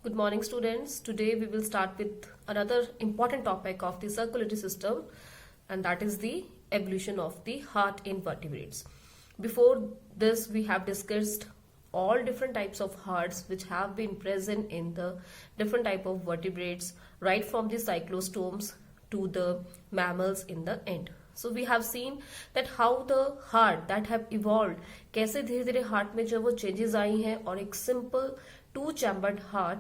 Good morning, students. Today we will start with another important topic of the circulatory system, and that is the evolution of the heart in vertebrates. Before this, we have discussed all different types of hearts which have been present in the different type of vertebrates, right from the cyclostomes to the mammals in the end. So we have seen that how the heart that have evolved, कैसे धीरे धीरे heart में जो वो changes आई हैं और एक simple two chambered heart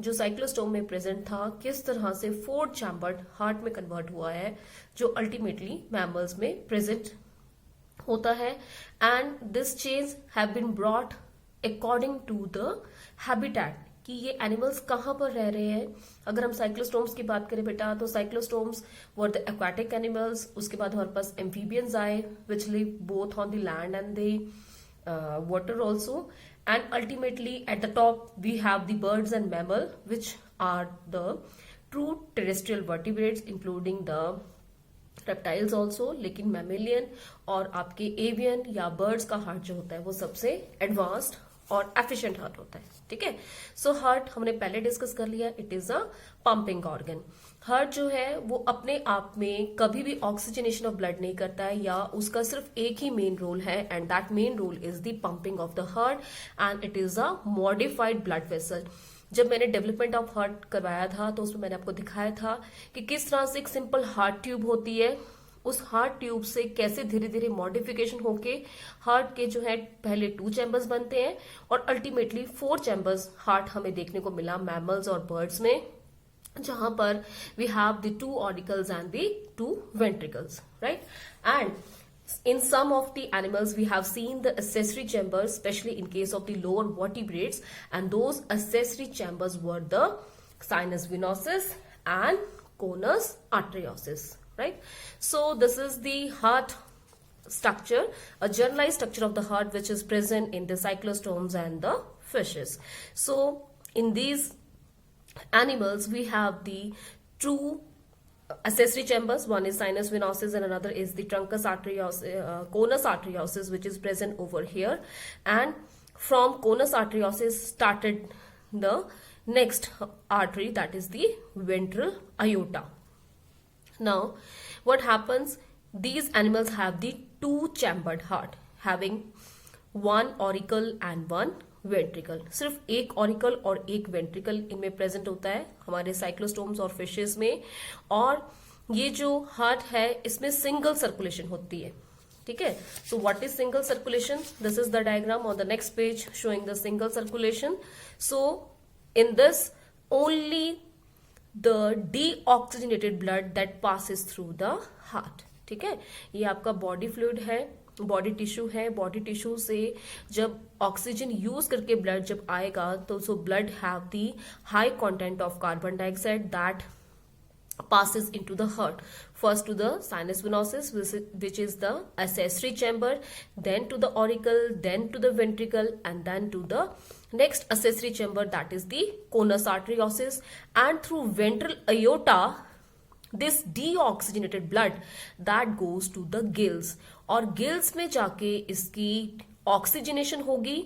जो साइक्लोस्टोम में प्रेजेंट था किस तरह से फोर चैम्बर्ड हार्ट में कन्वर्ट हुआ है जो अल्टीमेटली मैमल्स में प्रेजेंट होता है. And this change have been brought according to the habitat कि ये एनिमल्स कहाँ पर रह रहे हैं. अगर हम साइक्लोस्टोम्स की बात करें बेटा तो cyclostomes were the aquatic animals. उसके बाद हमारे पास एम्फीबियंस आए which live both on the land and the water also, and ultimately at the top we have the birds and mammal which are the true terrestrial vertebrates including the reptiles also. लेकिन mammalian और आपके avian या birds का heart जो होता है वो सबसे एडवांस्ड और एफिशिएंट हार्ट होता है. ठीक है. सो हार्ट हमने पहले डिस्कस कर लिया. It is a pumping organ. Heart जो है वो अपने आप में कभी भी ऑक्सीजनेशन ऑफ ब्लड नहीं करता है या उसका सिर्फ एक ही मेन रोल है and that main role is the pumping of the heart and it is a modified blood vessel. जब मैंने डेवलपमेंट ऑफ हार्ट करवाया था तो उसमें मैंने आपको दिखाया था कि किस तरह से एक सिंपल हार्ट ट्यूब होती है, उस हार्ट ट्यूब से कैसे धीरे धीरे मॉडिफिकेशन होके हार्ट के जो है पहले टू चैम्बर्स बनते हैं और अल्टीमेटली फोर चैम्बर्स हार्ट हमें देखने को मिला मैमल्स और बर्ड्स में, जहां पर we have the two auricles and the two ventricles, right. And in some of the animals we have seen the accessory chambers, especially in case of the lower vertebrates, and those accessory chambers were the sinus venosus and conus arteriosus, right. So this is the heart structure, a generalized structure of the heart which is present in the cyclostomes and the fishes. So in these animals we have the two accessory chambers. One is sinus venosus and another is the truncus arteriosus, conus arteriosus, which is present over here. And from conus arteriosus started the next artery, that is the ventral aorta. Now what happens, these animals have the two chambered heart having one auricle and one ventricle. सिर्फ एक auricle और एक ventricle इनमें present होता है हमारे cyclostomes और fishes में. और ये जो हार्ट है इसमें सिंगल सर्कुलेशन होती है. ठीक है. So what is single circulation? This is the diagram on the next page showing the single circulation. So in this only the deoxygenated blood that passes through the heart. ठीक है. ये आपका body fluid है, body tissue है. Body tissue से जब oxygen use करके blood जब आएगा तो so blood have the high content of carbon dioxide that passes into the heart. First to the sinus venosus, which is the accessory chamber, then to the auricle, then to the ventricle, and then to the next accessory chamber, that is the conus arteriosus. And through ventral aorta this deoxygenated blood that goes to the gills, और gills में जाके इसकी oxygenation होगी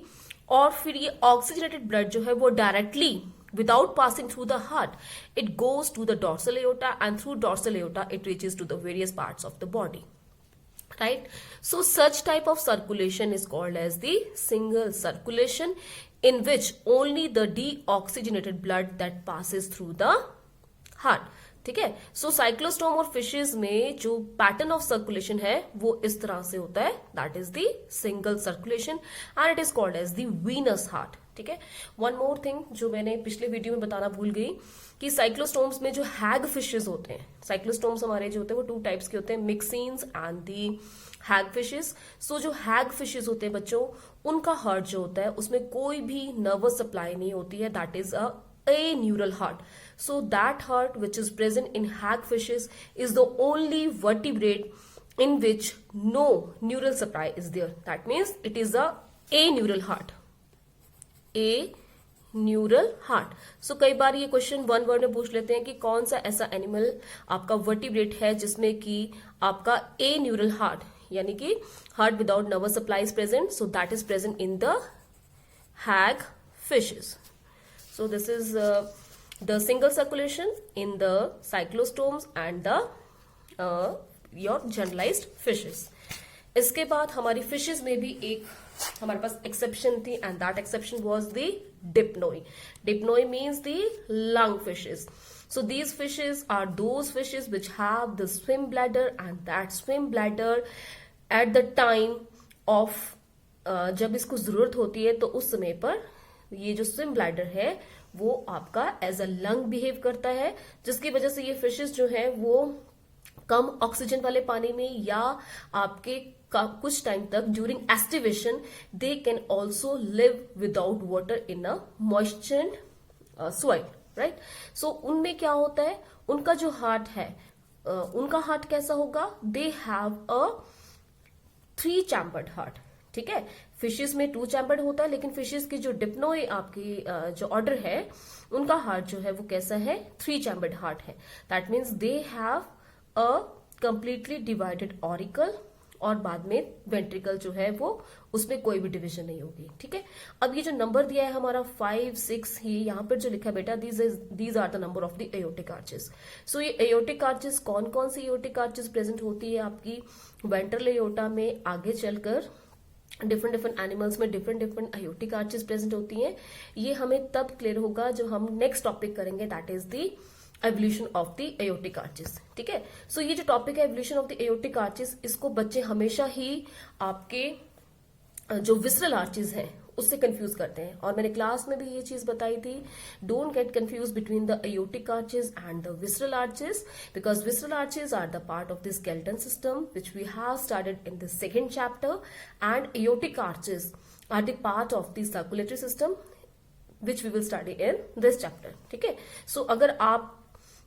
और फिर ये oxygenated blood जो है वो directly without passing through the heart it goes to the dorsal aorta, and through dorsal aorta it reaches to the various parts of the body, right. So such type of circulation is called as the single circulation, in which only the deoxygenated blood that passes through the heart. ठीक है. सो cyclostome और fishes में जो pattern of circulation है वो इस तरह से होता है, that is the single circulation and it is called as the venous heart. ठीक है. वन मोर थिंग जो मैंने पिछले वीडियो में बताना भूल गई कि साइक्लोस्टोम्स में जो हैग फिशेज होते हैं, साइक्लोस्टोम्स हमारे जो होते हैं वो टू टाइप्स के होते हैं, मिक्सीन्स एंड दी हैग फिशेज. सो जो हैग फिशेज होते हैं बच्चों, उनका हार्ट जो होता है उसमें कोई भी नर्वस सप्लाई नहीं होती है, that is a neural heart. So that heart which is present in hagfishes is the only vertebrate in which no neural supply is there. That means it is a neural heart. A neural heart. So कई बार ये question one word में पूछ लेते हैं कि कौन सा ऐसा एनिमल आपका वर्टिब्रेट है जिसमें कि आपका a neural heart यानी कि heart without nervous supply is present. So that is present in the hagfishes. So this is the single circulation in the cyclostomes and the your generalized fishes. इसके बाद हमारी fishes में भी एक हमारे पास exception थी, and that exception was the Dipnoi. Dipnoi means the lung fishes. So these fishes are those fishes which have the swim bladder, and that swim bladder at the time of जब इसको जरूरत होती है तो उस समय पर ये जो स्विम ब्लैडर है वो आपका एज अ लंग बिहेव करता है, जिसकी वजह से ये फिशेस जो है वो कम ऑक्सीजन वाले पानी में या आपके कुछ टाइम तक during aestivation they can also live without water in a moistured soil, right. So उनमें क्या होता है, उनका जो हार्ट है उनका हार्ट कैसा होगा, दे हैव अ 3 चैम्बर्ड हार्ट. ठीक है, फिशेस में 2 चैम्बर्ड होता है, लेकिन फिशेस की जो डिप्नोई आपकी जो ऑर्डर है उनका हार्ट जो है वो कैसा है, 3 चैम्बर्ड हार्ट है. That means they have a completely divided auricle, और बाद में वेंट्रिकल जो है वो उसमें कोई भी डिवीजन नहीं होगी. ठीक है, अब ये जो नंबर दिया है हमारा 5, 6, ये यहाँ पर जो लिखा है बेटा, these are the number of the aortic arches. So ये एओर्टिक आर्चेस कौन कौन सी एओर्टिक आर्चेस प्रेजेंट होती है आपकी वेंट्रल एओर्टा में, आगे चलकर डिफरेंट एनिमल्स में डिफरेंट एओर्टिक आर्चेस प्रेजेंट होती हैं. ये हमें तब क्लियर होगा जो हम नेक्स्ट टॉपिक करेंगे, that is the evolution of the aortic arches. ठीक है, सो ये जो टॉपिक है evolution of the aortic arches, इसको बच्चे हमेशा ही आपके जो विसरल आर्चेस हैं उससे कंफ्यूज करते हैं, और मैंने क्लास में भी ये चीज बताई थी. Don't get confuse between the aortic arches and the visceral arches, because visceral arches are the part of the skeleton system which we have started in the second chapter, and aortic arches are the part of the circulatory system which we will study in this chapter. ठीक है, सो अगर आप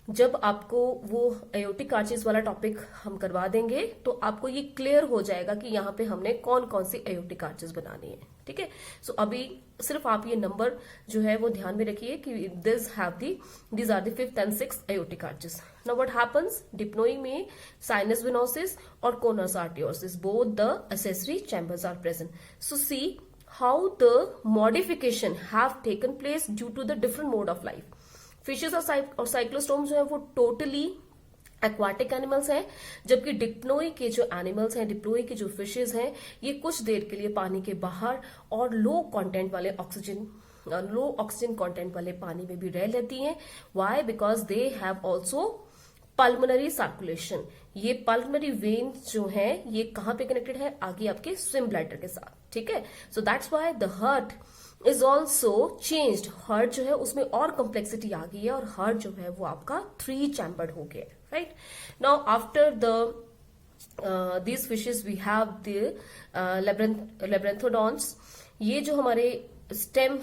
जब आपको वो aortic arches वाला topic हम करवा देंगे तो आपको ये क्लियर हो जाएगा कि यहाँ पे हमने कौन कौन सी एओर्टिक आर्चेस बनानी है. ठीक है, सो अभी सिर्फ आप ये नंबर जो है वो ध्यान में रखिए कि these are the 5th and 6th aortic arches. Now what happens, Dipnoi में साइनस वेनोसिस और conus arteriosus, both the accessory chambers are present. So see how the modification have taken place due to the different mode of life. Fishes और cyclostomes जो है वो totally aquatic animals हैं, जबकि Dipnoi के जो animals हैं, डिप्नोई की जो फिशेस हैं, ये कुछ देर के लिए पानी के बाहर और लो ऑक्सीजन कंटेंट वाले पानी में भी रह लेती हैं. Why, because they have also pulmonary circulation. ये पल्मोनरी वेन जो है ये कहां पे कनेक्टेड है, आगे आपके स्विम ब्लैडर के साथ. ठीक है, so that's why the heart is also changed. Heart जो है उसमें और कॉम्प्लेक्सिटी आ गई है, और हार्ट जो है वो आपका 3 चैम्बर्ड हो गया है. Right, now after the these fishes we have the लेब्रेंथोडॉन्स. ये जो हमारे स्टेम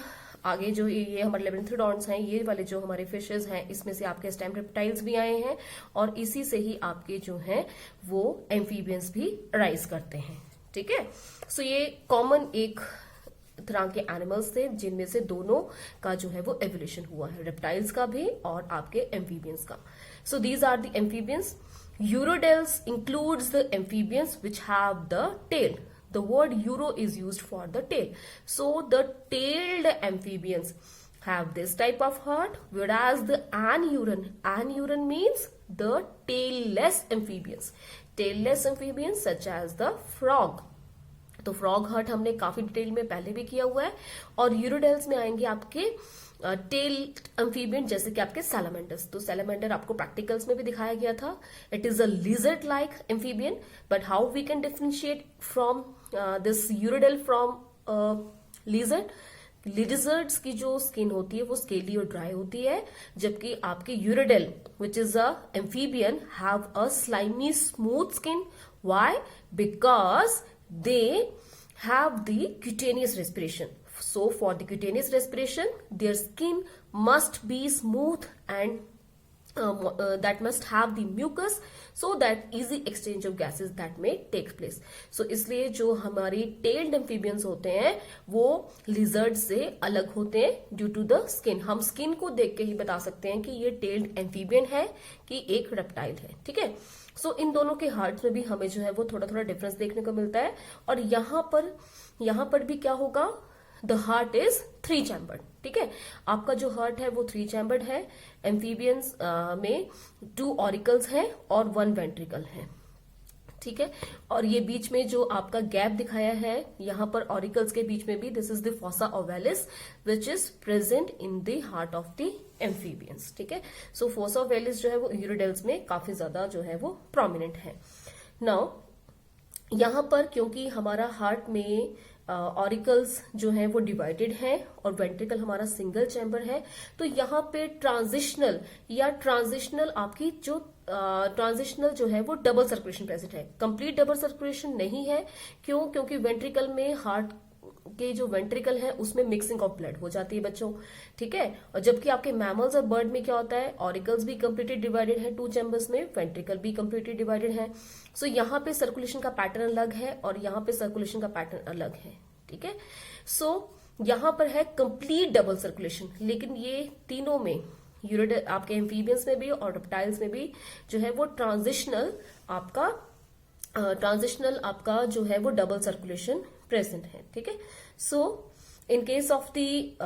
आगे जो ये हमारे लेब्रेंथोडॉन्स हैं, ये वाले जो हमारे फिशेस हैं, इसमें से आपके स्टेम रेप्टाइल्स भी आए हैं, और इसी से ही आपके जो हैं वो एम्फीबियंस भी राइज करते हैं. ठीक है, सो ये कॉमन एक तरह के एनिमल्स थे जिनमें से दोनों का जो है वो एवोल्यूशन हुआ है, रेप्टाइल्स का भी और आपके एम्फीबियंस का. So these are the amphibians. Urodels includes the amphibians which have the tail. The word euro is used for the tail. So the tailed amphibians have this type of heart, whereas the anuran means the tailless amphibians. Tailless amphibians such as the frog. तो frog heart हमने काफी detail में पहले भी किया हुआ है, और यूरोडेल्स में आएंगे आपके टेल एम्फीबियन जैसे कि आपके सैलामेंडर्स. तो सैलामेंडर आपको प्रैक्टिकल्स में भी दिखाया गया था. It is a lizard like amphibian, but how we can differentiate from this urodele from lizard. Lizards की जो स्किन होती है वो स्केली और ड्राई होती है, जबकि आपके urodele which is a amphibian have a slimy smooth skin. Why, because they have the cutaneous respiration. So for the cutaneous respiration, their skin must be smooth and that must have the mucus, so that easy exchange of gases that may take place. So इसलिए जो हमारी tailed amphibians होते हैं वो lizard से अलग होते हैं due to the skin. हम skin को देख के ही बता सकते हैं कि ये tailed amphibian है कि एक reptile है. ठीक है, सो इन दोनों के हार्ट्स में भी हमें जो है वो थोड़ा थोड़ा डिफरेंस देखने को मिलता है. और यहाँ पर भी क्या होगा, द हार्ट इज 3 चैम्बर्ड। ठीक है, आपका जो हार्ट है वो 3 चैम्बर्ड है। एम्फीबियंस में 2 ऑरिकल्स हैं और 1 वेंट्रिकल है। ठीक है, और ये बीच में जो आपका गैप दिखाया है यहाँ पर ऑरिकल्स के बीच में भी, this is the fossa ovalis which is present in the heart of the amphibians. ठीक है, सो फोसा ओवैलिस जो है वो यूरिडेल्स में काफी ज्यादा जो है वो प्रोमिनेंट है। नाउ यहाँ पर क्योंकि हमारा हार्ट में ऑरिकल्स जो है वो डिवाइडेड है और वेंट्रिकल हमारा सिंगल चैम्बर है, तो यहाँ पे ट्रांजिशनल आपकी जो ट्रांजिशनल जो है वो डबल सर्कुलेशन प्रेजेंट है। कंप्लीट डबल सर्कुलेशन नहीं है। क्यों? क्योंकि वेंट्रिकल में हार्ट के जो वेंट्रिकल है उसमें मिक्सिंग ऑफ ब्लड हो जाती है बच्चों। ठीक है, और जबकि आपके मैमल्स और बर्ड में क्या होता है, ऑरिकल्स भी कंप्लीटली डिवाइडेड है 2 चैम्बर्स में, वेंट्रिकल भी कंप्लीटली डिवाइडेड है। सो यहाँ पे सर्कुलेशन का पैटर्न अलग है और यहाँ पे सर्कुलेशन का पैटर्न अलग है। ठीक है, सो यहाँ पर है कंप्लीट डबल सर्कुलेशन, लेकिन ये तीनों में आपके एम्फीबियंस में भी और रेप्टाइल्स में भी जो है वो ट्रांजिशनल आपका जो है वो डबल सर्कुलेशन प्रेजेंट है। ठीक है, so in case of the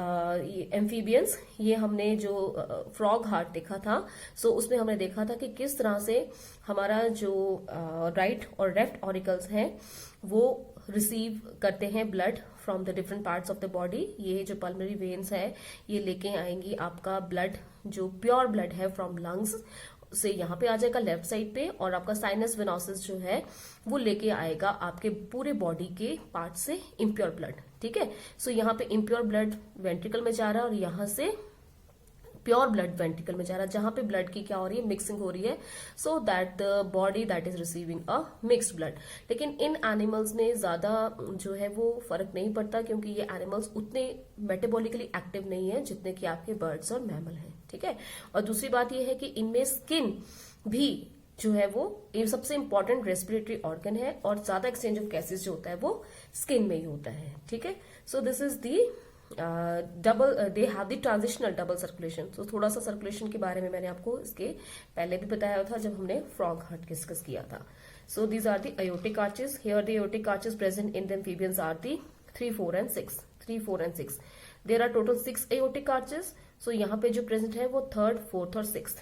amphibians, ये हमने जो फ्रॉग हार्ट देखा था, सो उसमें हमने देखा था कि किस तरह से हमारा जो राइट और लेफ्ट ऑरिकल्स हैं वो रिसीव करते हैं blood from the different parts of the body. ये जो पल्मोनरी वेन्स है ये लेके आएंगी आपका ब्लड, जो प्योर ब्लड है फ्रॉम लंग्स से यहाँ पे आ जाएगा लेफ्ट साइड पे, और आपका साइनस वेनोसिस जो है वो लेके आएगा आपके पूरे बॉडी के पार्ट से इम्प्योर ब्लड। ठीक है, सो यहाँ पे इम्प्योर ब्लड वेंट्रिकल में जा रहा है और यहाँ से प्योर ब्लड वेंट्रिकल में जा रहा है, जहां पे ब्लड की क्या हो रही है, मिक्सिंग हो रही है, so that the body that is receiving a mixed blood. लेकिन इन एनिमल्स में ज्यादा जो है वो फर्क नहीं पड़ता, क्योंकि ये एनिमल्स उतने मेटाबॉलिकली एक्टिव नहीं है जितने कि आपके बर्ड्स और मैमल हैं। ठीक है, और दूसरी बात ये है कि इनमें स्किन भी जो है वो ये सबसे इंपॉर्टेंट रेस्पिरेटरी ऑर्गन है, और ज्यादा एक्सचेंज ऑफ गैसेज जो होता है वो स्किन में ही होता है। ठीक है, सो this is the they have the transitional double circulation. तो थोड़ा सा सर्कुलेशन के बारे में मैंने आपको इसके पहले भी बताया था जब हमने फ्रॉग हार्ट डिस्कस किया था। So these are the aortic arches. Here the aortic arches present in the amphibians are the 3, 4 and 6. 3, 4 and 6. There are total 6 aortic arches. So यहाँ पे जो प्रेजेंट है वो 3rd, 4th और 6th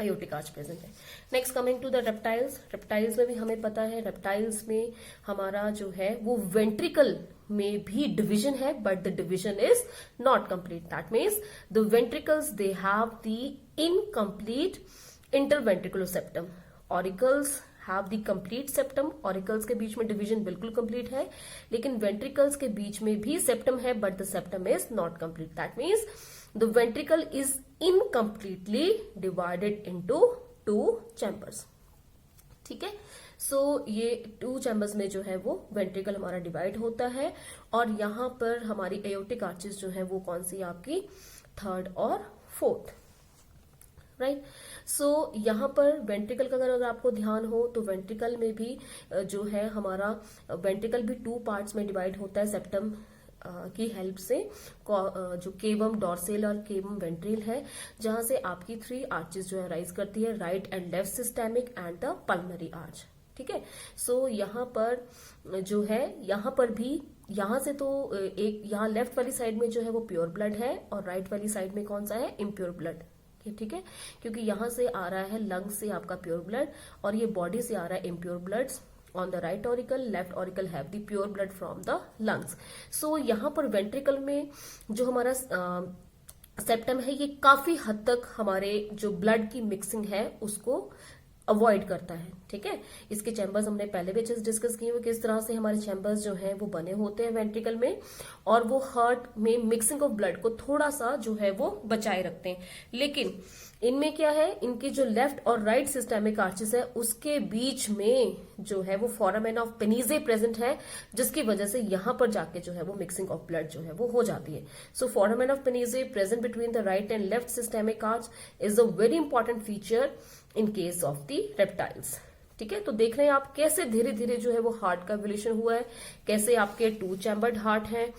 aortic arch प्रेजेंट है। Next coming to the reptiles. Reptiles में भी हमें पता है, रेप्टाइल्स में हमारा जो है वो वेंट्रिकल में भी डिविजन है, but the division is not complete. That means the ventricles they have the incomplete interventricular septum. Auricles have the complete septum. Auricles के बीच में डिवीजन बिल्कुल कंप्लीट है, लेकिन वेंट्रिकल्स के बीच में भी सेप्टम है, but the septum is not complete. That means the ventricle is incompletely divided into 2 chambers. ठीक है, सो ये 2 चैम्बर्स में जो है वो वेंट्रिकल हमारा डिवाइड होता है, और यहां पर हमारी एओर्टिक आर्चेस जो है वो कौन सी आपकी 3rd और 4th, राइट। सो यहाँ पर वेंट्रिकल का अगर आपको ध्यान हो तो वेंट्रिकल में भी जो है हमारा वेंट्रिकल भी 2 पार्ट्स में डिवाइड होता है सेप्टम की हेल्प से, जो केवम डॉर्सेल और केवम वेंट्रिल है, जहां से आपकी 3 आर्चेस जो है राइज करती है, right and left systemic and the pulmonary arch. ठीक है, सो यहाँ पर जो है यहाँ पर भी यहाँ से तो एक यहाँ लेफ्ट वाली साइड में जो है वो प्योर ब्लड है और राइट वाली साइड में कौन सा है, इम्प्योर ब्लड। ठीक है, क्योंकि यहाँ से आ रहा है लंग से आपका प्योर ब्लड और ये बॉडी से आ रहा है impure blood. On the right auricle, left auricle have the pure blood from the lungs. So यहाँ पर वेंट्रिकल में जो हमारा सेप्टम है ये काफी हद तक हमारे जो ब्लड की मिक्सिंग है उसको अवॉइड करता है। ठीक है, इसके चैम्बर्स हमने पहले भी डिस्कस किए हुए किस तरह से हमारे चैम्बर्स जो हैं वो बने होते हैं वेंट्रिकल में, और वो हार्ट में मिक्सिंग ऑफ ब्लड को थोड़ा सा जो है वो बचाए रखते हैं। लेकिन इनमें क्या है, इनकी जो लेफ्ट और राइट सिस्टेमिक आर्चेस है उसके बीच में जो है वो फोरामेन ऑफ पेनिजे प्रेजेंट है, जिसकी वजह से यहां पर जाके जो है वो मिक्सिंग ऑफ ब्लड जो है वो हो जाती है। So foramen of Panizza present between the right and left systemic arch is a very important feature in case of the reptiles. ठीक है, तो देख रहे हैं आप कैसे धीरे धीरे जो है वो हार्ट का एवोल्यूशन हुआ है, कैसे आपके 2 चैम्बर्ड हार्ट है,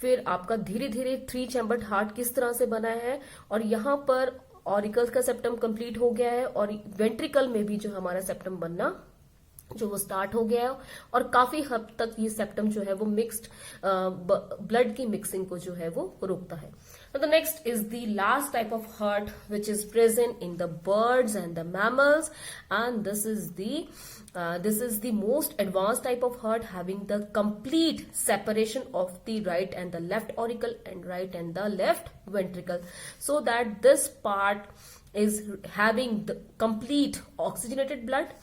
फिर आपका धीरे धीरे 3 चैम्बर्ड हार्ट किस तरह से बना है, और यहां पर ऑरिकल्स का सेप्टम कंप्लीट हो गया है और वेंट्रिकल में भी जो हमारा सेप्टम बनना जो वो स्टार्ट हो गया है और काफी हद तक ये सेप्टम जो है वो मिक्स्ड ब्लड की मिक्सिंग को जो है वो रोकता है. The next is the last type of heart which is present in the birds and the mammals, and this is the most advanced type of heart, having the complete separation of the right and the left auricle and right and the left ventricle, so that this part is having the complete oxygenated blood.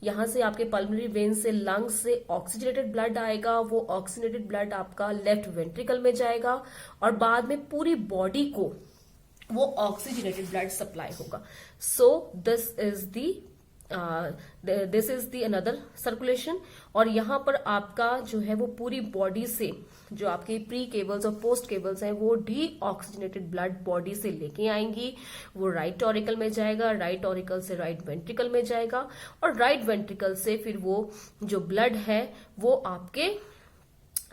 यहां से आपके pulmonary vein से lungs से oxygenated blood आएगा, वो oxygenated blood आपका left ventricle में जाएगा और बाद में पूरी बॉडी को वो ऑक्सीजनेटेड ब्लड सप्लाई होगा. सो this is the another circulation. और यहां पर आपका जो है वो पूरी बॉडी से जो आपके प्री केबल्स और पोस्ट केबल्स हैं वो डी ऑक्सीजनेटेड ब्लड बॉडी से लेके आएंगी, वो राइट ऑरिकल में जाएगा, राइट ऑरिकल से राइट वेंट्रिकल में जाएगा और राइट वेंट्रिकल से फिर वो जो ब्लड है वो आपके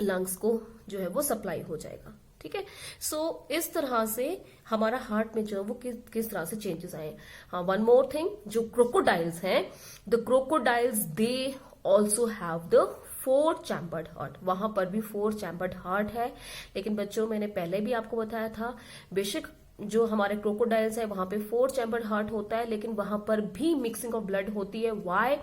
लंग्स को जो है वो सप्लाई हो जाएगा. ठीक है. सो इस तरह से हमारा हार्ट में जो है वो किस तरह से चेंजेस आए. हाँ, वन मोर थिंग, जो क्रोकोडाइल्स हैं, the crocodiles they also have the 4 chambered heart. वहां पर भी 4 चैम्बर्ड हार्ट है. लेकिन बच्चों, मैंने पहले भी आपको बताया था, बेशक जो हमारे क्रोकोडाइल्स है वहां पे 4 चैम्बर्ड हार्ट होता है, लेकिन वहां पर भी मिक्सिंग ऑफ ब्लड होती है. वाई?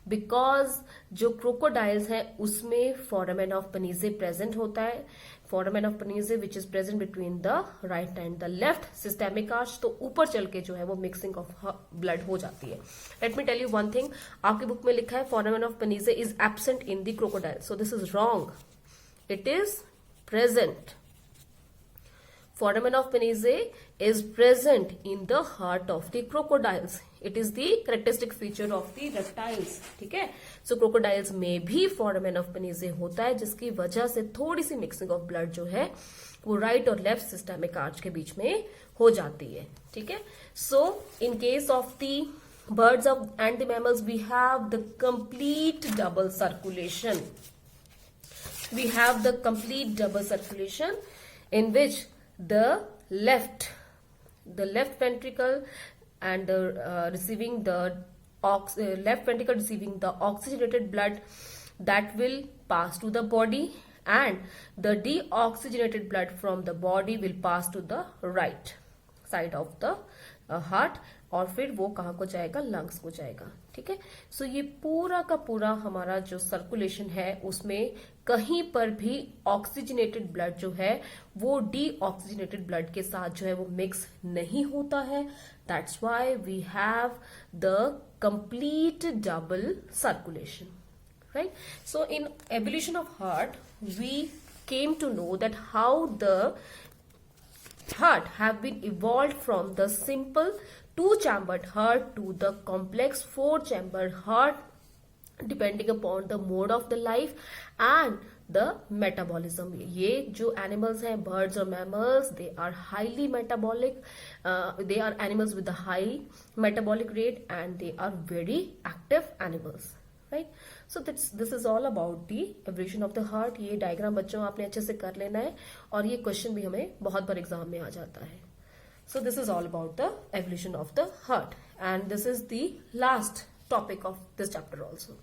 बिकॉज जो क्रोकोडाइल्स हैं उसमें फोरामेन ऑफ पेनिजे प्रेजेंट होता है. Foramen of Panizza which is present between the right and the left systemic arch. तो ऊपर चल के जो है वो मिक्सिंग ऑफ ब्लड हो जाती है. Let me tell you one thing, आपकी बुक में लिखा है foramen of Panizza is absent in the crocodile. So this is wrong. It is present. Foramen of Penise is present in the heart of the crocodiles. It is the characteristic feature of the reptiles. ठीक है. So crocodiles में भी foramen of Penise होता है, जिसकी वजह से थोड़ी सी mixing of blood जो है वो right और left systemic arch के बीच में हो जाती है. ठीक है. So in case of the birds and the mammals, we have the complete double circulation. We have the complete double circulation in which the left ventricle and receiving the left ventricle receiving the oxygenated blood that will pass to the body, and the deoxygenated blood from the body will pass to the right side of the heart, और फिर वो कहाँ को जाएगा? Lungs को जाएगा. ठीक है. सो ये पूरा का पूरा हमारा जो सर्कुलेशन है उसमें कहीं पर भी ऑक्सीजनेटेड ब्लड जो है वो डीऑक्सीजनेटेड ब्लड के साथ जो है वो मिक्स नहीं होता है. That's why we have the complete double circulation. Right. So in evolution of heart we came to know that how the heart have been evolved from the simple 2-chambered heart to the complex 4-chambered heart, depending upon the mode of the life and the metabolism. ये जो animals हैं, birds और mammals, they are highly metabolic. They are animals with a high metabolic rate and they are very active animals. Right? So this is all about the evolution of the heart. ये diagram बच्चों आपने अच्छे से कर लेना है और ये क्वेश्चन भी हमें बहुत बार एग्जाम में आ जाता है. So this is all about the evolution of the heart, and this is the last topic of this chapter also.